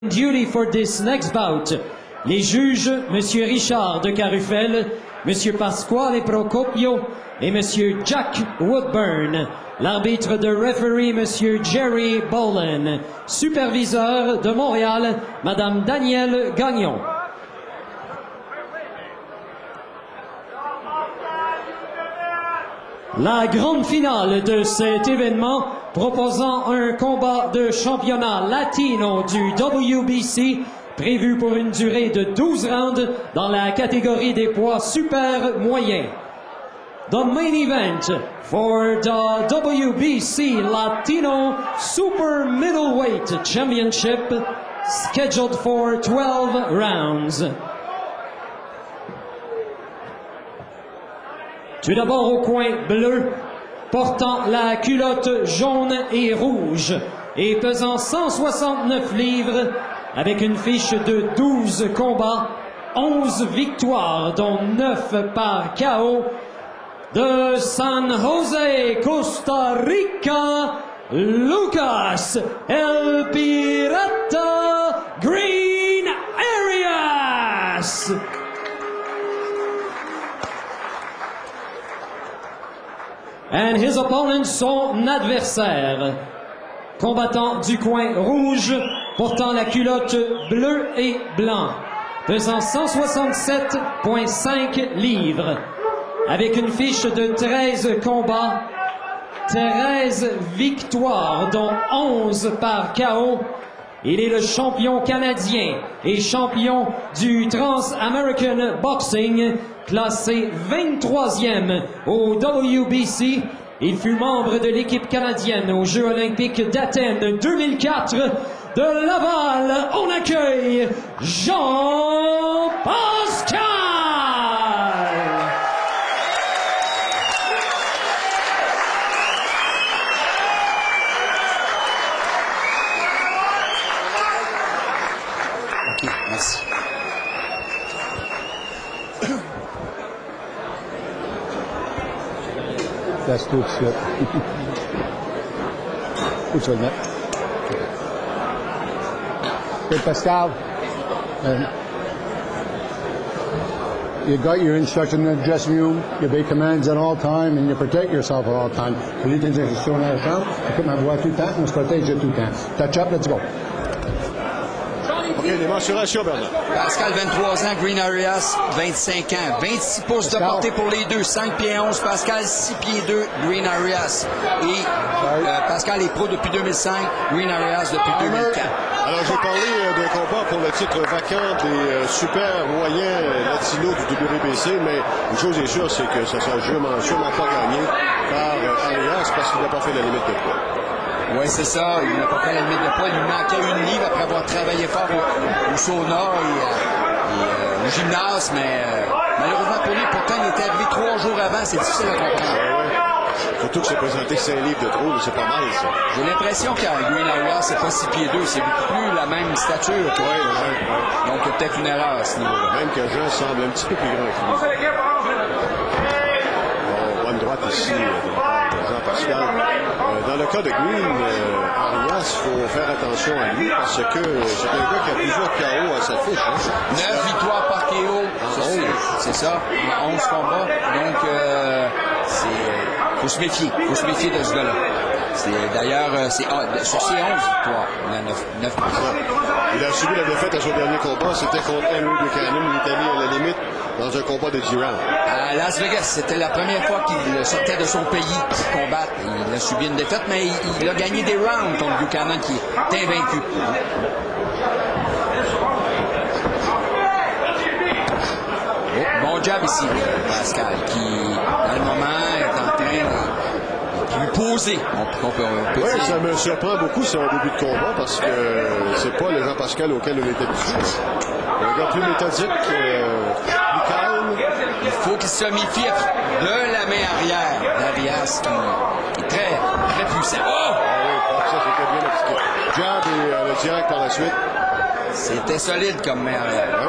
Duty for this next bout. Les juges, M. Richard de Carufel, M. Pasquale Procopio et M. Jack Woodburn. L'arbitre de referee, M. Jerry Boland. Superviseur de Montréal, Mme Danielle Gagnon. La grande finale de cet événement proposant un combat de championnat latino du WBC prévu pour une durée de 12 rounds dans la catégorie des poids super moyens. The main event for the WBC Latino Super Middleweight Championship scheduled for 12 rounds. Tout d'abord au coin bleu, portant la culotte jaune et rouge et pesant 169 livres avec une fiche de 12 combats, 11 victoires dont 9 par KO, de San Jose, Costa Rica, Lucas El Pirata Green Arias. And his opponent, son adversaire, combattant du coin rouge, portant la culotte bleue et blanc, pesant 167,5 livres, avec une fiche de 13 combats, 13 victoires, dont 11 par KO. Il est le champion canadien et champion du Trans-American Boxing, classé 23e au WBC. Il fut membre de l'équipe canadienne aux Jeux olympiques d'Athènes 2004. De Laval, on accueille Jean Pascal! Merci. That's tout de suite. Où tu vas le mettre? Hey, Pascal, you got your instruction in the dressing room, you obey commands at all time, and you protect yourself at all time. Les instructions dans la chambre, écoute ma voix tout le temps, on se protège tout le temps. Touch up, let's go. OK, les mensurations, Bernard. Pascal, 23 ans, Green Arias, 25 ans. 26 pouces de portée pour les deux, 5 pieds 11. Pascal, 6 pieds 2, Green Arias. Et Pascal est pro depuis 2005, Green Arias depuis 2004. Alors, j'ai parlé d'un combat pour le titre vacant des super moyens latinos du WBC, mais une chose est sûre, c'est que ça ne sera sûrement pas gagné par Arias parce qu'il n'a pas fait la limite de poids. Oui, c'est ça. Il n'a pas fait la limite de poids. Il lui manquait une livre après avoir travaillé fort au sauna et au gymnase, mais malheureusement pour lui, pourtant, il était arrivé 3 jours avant. C'est difficile à comprendre. Surtout que c'est présenté 5 livres de trop, c'est pas mal, ça. J'ai l'impression qu'à Green Arias, c'est pas 6 pieds 2, c'est beaucoup plus la même stature. Oui, donc, il y a peut-être une erreur à ce niveau-là. Même que Jean semble un petit peu plus grand que lui. Bon, bonne droite ici, Jean-Pascal. Dans le cas de Green Arias, il faut faire attention à lui parce que c'est un gars qui a plusieurs KO à sa fiche. Hein? 9 victoires par KO. C'est ça, en 11 combats. Donc, faut se méfier. Faut se méfier de ce gars-là. D'ailleurs, sur ses 11 victoires, il a 9 victoires. Il a subi la défaite à son dernier combat. C'était contre Henry Buchanan. Il est allé à la limite dans un combat de 10 rounds. À Las Vegas, c'était la première fois qu'il sortait de son pays pour combattre. Il a subi une défaite, mais il a gagné des rounds contre Buchanan qui est invaincu. Bon job ici, Pascal, qui, dans le moment, est en train de lui poser. On peut oui, dire. ça me surprend beaucoup son début de combat parce que c'est pas le Jean-Pascal auquel on était habitué. Un gars plus méthodique, plus calme. Il faut qu'il se méfie de la main arrière d'Arias qui est très, très puissant. Oh! Ah oui, ça c'était bien expliqué. Jab et le direct par la suite. C'était solide comme main arrière. Ouais.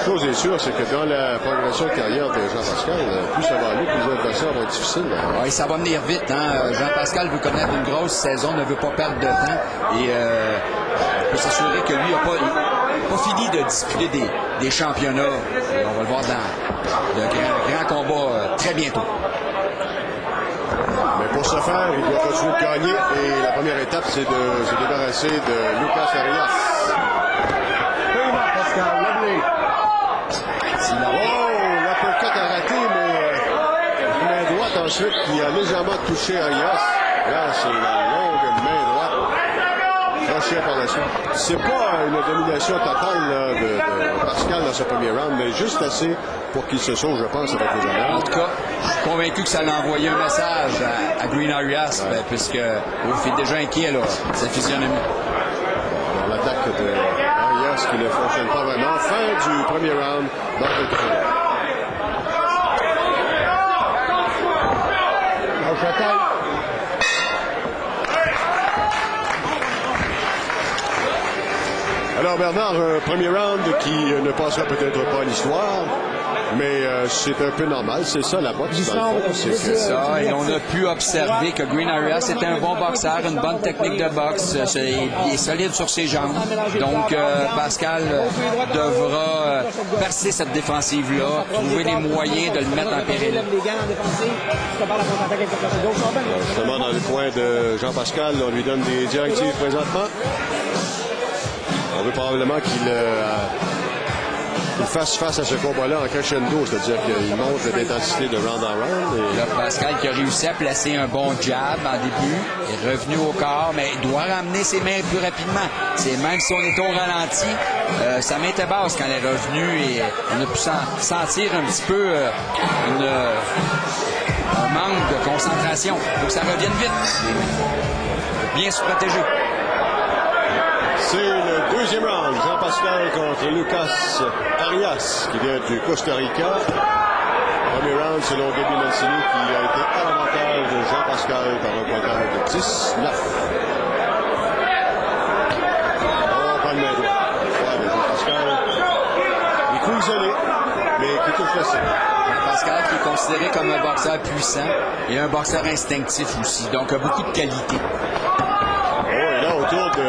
Chose est sûre, c'est que dans la progression de carrière de Jean-Pascal, plus ça va aller, plus les adversaires vont être difficiles. Oui, ça va venir vite. Hein? Jean-Pascal veut connaître une grosse saison, ne veut pas perdre de temps. Et on peut s'assurer que lui n'a pas fini de disputer des championnats. Et on va le voir dans de grands combats très bientôt. Mais pour ce faire, il doit continuer de gagner. Et la première étape, c'est de se débarrasser de Lucas Arias. Oh, l'uppercut a raté, mais main droite ensuite qui a légèrement touché Arias. Là, c'est la longue main droite. Crochet par la suite. C'est pas une domination totale là, de Pascal dans ce premier round, mais juste assez pour qu'il se sauve, je pense, avec les honneurs. En tout cas, je suis convaincu que ça a envoyé un message à Green Arias, puisque Wolf est déjà inquiet, là, sa physionomie. Dans l'attaque de Arias qui ne fonctionne pas vraiment. Fin du premier round dans le tournoi. Alors Bernard, un premier round qui ne passera peut-être pas à l'histoire, mais c'est un peu normal, c'est ça la boxe. C'est ça, et on a pu observer que Green Arias était un bon boxeur, une bonne technique de boxe, il est solide sur ses jambes. Donc Pascal devra percer cette défensive-là, trouver les moyens de le mettre en péril. Justement dans le coin de Jean-Pascal, on lui donne des directives présentement. On veut probablement qu'il fasse face à ce combat-là en crescendo, c'est-à-dire qu'il monte l'intensité de round en round. Et... Là, Pascal qui a réussi à placer un bon jab en début, est revenu au corps, mais il doit ramener ses mains plus rapidement. Même si on était au ralenti, sa main était basse quand elle est revenue et on a pu sentir un petit peu un manque de concentration. Il faut que ça revienne vite. Bien se protéger. C'est le deuxième round. Jean-Pascal contre Lucas Arias, qui vient du Costa Rica. Premier round, selon Gaby Mancini, qui a été à l'avantage de Jean-Pascal par un programme de 19. Oh, pas de main droite. Jean-Pascal. Les coups isolés, mais qui touche le sol. Jean-Pascal qui est considéré comme un boxeur puissant et un boxeur instinctif aussi, donc a beaucoup de qualité. Oh, et là, autour de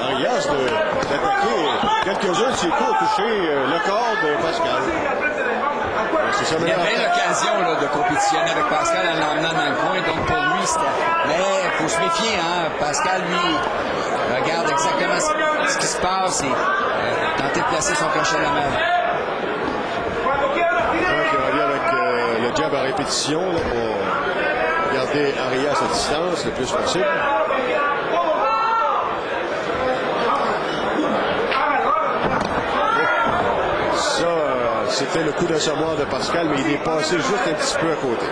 Arias d'attaquer quelques-uns de ses coups a touché le corps de Pascal. Il y avait l'occasion de compétitionner avec Pascal en l'emmenant dans le coin, donc pour lui, c'était... Mais il faut se méfier, hein? Pascal, lui, regarde exactement ce qui se passe et tenter de placer son crochet à la main. Donc, il revient avec le jab à répétition là, pour garder Arias à distance le plus possible. C'était le coup d'assommoir de Pascal, mais il est passé juste un petit peu à côté.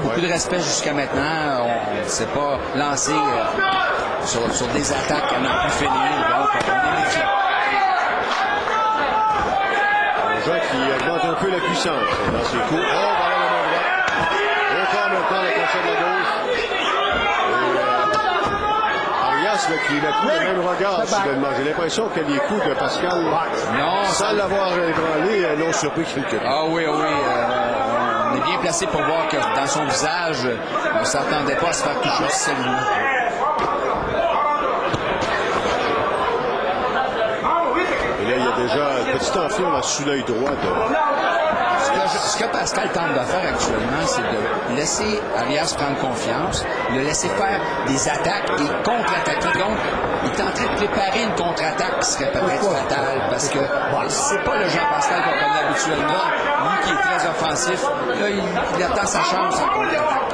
Beaucoup de respect jusqu'à maintenant. On ne s'est pas lancé sur des attaques à n'en plus finir. Donc, on est méfiant. Un joueur qui augmente un peu la puissance dans ses coups. Oh, voilà la main droite. Encore maintenant le crochet de la gauche. Qui n'a plus le même regard, soudainement. J'ai l'impression que les coups de Pascal, sans l'avoir ébranlé, l'ont surpris quelque peu. Ah oui, on est bien placé pour voir que dans son visage, on ne s'attendait pas à se faire toucher aussi seulement. Et là, il y a déjà un petit enfant sous l'œil droit de... Ce que Pascal tente de faire actuellement, c'est de laisser Arias prendre confiance, le laisser faire des attaques et contre-attaquer. Donc, il est en train de préparer une contre-attaque qui serait peut-être fatale parce que c'est pas le Jean-Pascal qu'on connaît habituellement. Lui qui est très offensif, là, il attend sa chance en contre-attaque.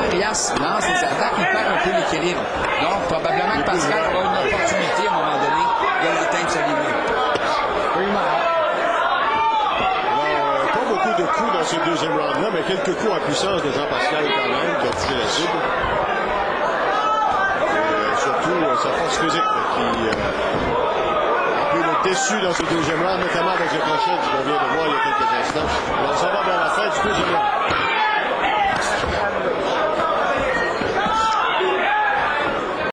Arias lance des attaques, il perd un peu l'équilibre. Donc, probablement que Pascal aura une opportunité à un moment donné de l'atteindre sa limite. Alors, pas beaucoup de coups dans ce deuxième round-là, mais quelques coups en puissance de Jean-Pascal quand même, qui a touché la cible. Et surtout, sa force physique qui a pu le déçu dans ce deuxième round, notamment avec le crochet qu'on vient de voir il y a quelques instants. Alors, on s'en va vers la fin du deuxième round.